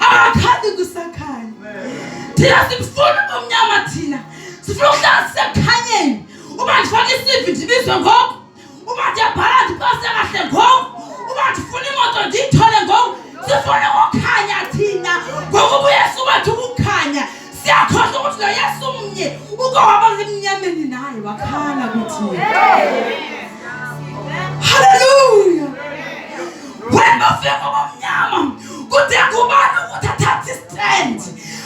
Akakhandi kusakhanya. Thina sifuna ubumnyama thina. Sifuna ukuhlala sisekhanyeni. Uma ndifaka iCV ndibizwe ngoku. Uma ndiyabhala ndipase kahle ngoku. Uma ndifuna imoto ndiyithole ngoku. Sifuna ukukhanya thina. Ngokuba uYesu wethu ukukhanya. Siyakhohlwa ukuthi lo Yesu umnye ukohamba emnyameni naye wakhala kuthi. Hallelujah. When bafika ubumnyama kude kubani ukuthi athathe istand.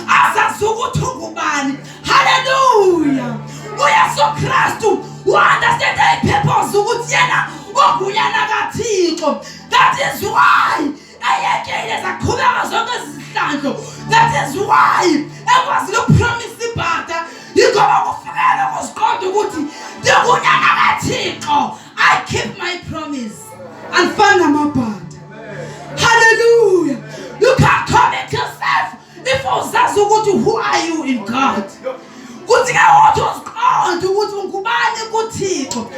Azazi ukuthi ungubani. Hallelujah. uYesu Kristu u-understand ipurpose ukuthi yena ungunyana kaThixo. That is why ayekile zaqhubeka zonke izihlandlo. That is why ekwazi ukupromise ibhada. Yingoba kufikele kusiqonda ukuthi ngingunyana kaThixo. I keep my promise. Alifana namabhada. Hallelujah. You can't commit yourself if uzazi ukuthi who are you in God. Kuthi ke wathi usiqonda ukuthi ungubani kuThixo.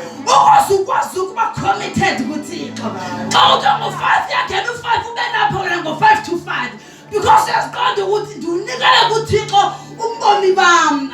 Ukwazi ukuba committed kuThixo. Xa uthi5 yakhe u5 ube lapho ke ngo5 to 5 because uyasiqonda ukuthi ndiunikele kuThixo ubomi bami.